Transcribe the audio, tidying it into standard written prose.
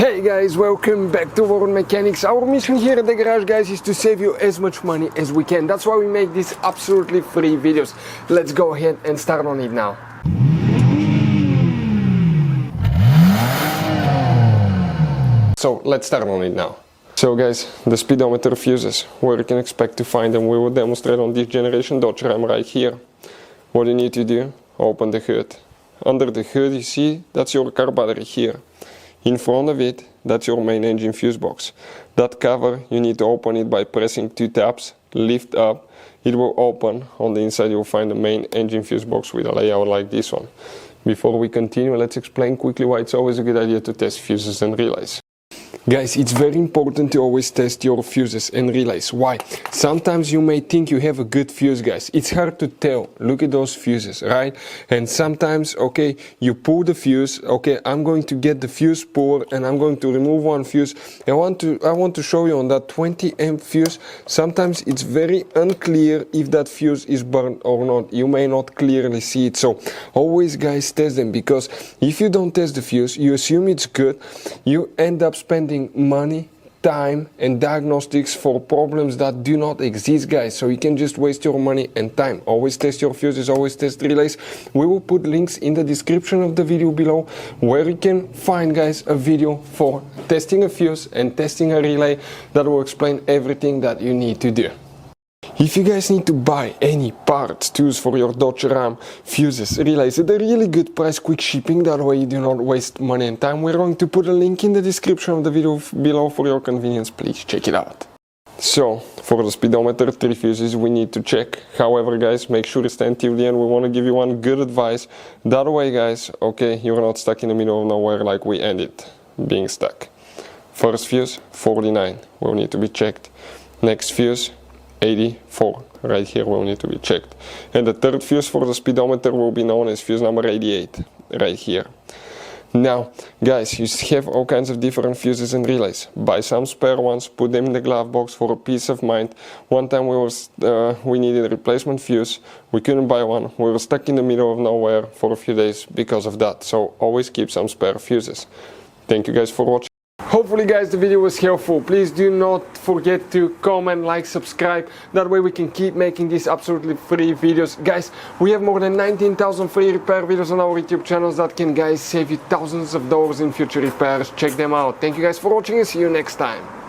Hey guys, welcome back to World Mechanics. Our mission here at the garage, guys, is to save you as much money as we can. That's why we make these absolutely free videos. Let's go ahead and start on it now. So let's start on it now. So guys, the speedometer fuses, where you can expect to find them, we will demonstrate on this generation Dodge Ram right here. What you need to do, open the hood. Under the hood you see, that's your car battery here. In front of it, that's your main engine fuse box. That cover, you need to open it by pressing two tabs, lift up, it will open. On the inside you'll find the main engine fuse box with a layout like this one. Before we continue, let's explain quickly why it's always a good idea to test fuses and relays. Guys, it's very important to always test your fuses and relays. Why? Sometimes you may think you have a good fuse, guys. It's hard to tell. Look at those fuses, right? And sometimes, okay, you pull the fuse. Okay, I'm going to get the fuse pulled and I'm going to remove one fuse. I want to show you on that 20 amp fuse. Sometimes it's very unclear if that fuse is burned or not. You may not clearly see it. So always, guys, test them, because if you don't test the fuse, you assume it's good. You end up spending money, time and diagnostics for problems that do not exist, guys. So you can just waste your money and time. Always test your fuses, always test relays. We will put links in the description of the video below where you can find, guys, a video for testing a fuse and testing a relay that will explain everything that you need to do. If you guys need to buy any parts, tools for your Dodge Ram, fuses, relays at a really good price, quick shipping, that way you do not waste money and time, we're going to put a link in the description of the video below for your convenience. Please check it out. So, for the speedometer, 3 fuses we need to check. However, guys, make sure to stand till the end. We want to give you one good advice. That way, guys, okay, you're not stuck in the middle of nowhere like we ended being stuck. First fuse, 49, will need to be checked. Next fuse, 84, right here will need to be checked. And the third fuse for the speedometer will be known as fuse number 88, right here. Now, guys, you have all kinds of different fuses and relays. Buy some spare ones, put them in the glove box for a peace of mind. One time we needed a replacement fuse, we couldn't buy one, we were stuck in the middle of nowhere for a few days because of that. So always keep some spare fuses. Thank you guys for watching. Hopefully, guys, the video was helpful. Please do not forget to comment, like, subscribe. That way we can keep making these absolutely free videos. Guys, we have more than 19,000 free repair videos on our YouTube channels that can, guys, save you thousands of dollars in future repairs. Check them out. Thank you guys for watching and see you next time.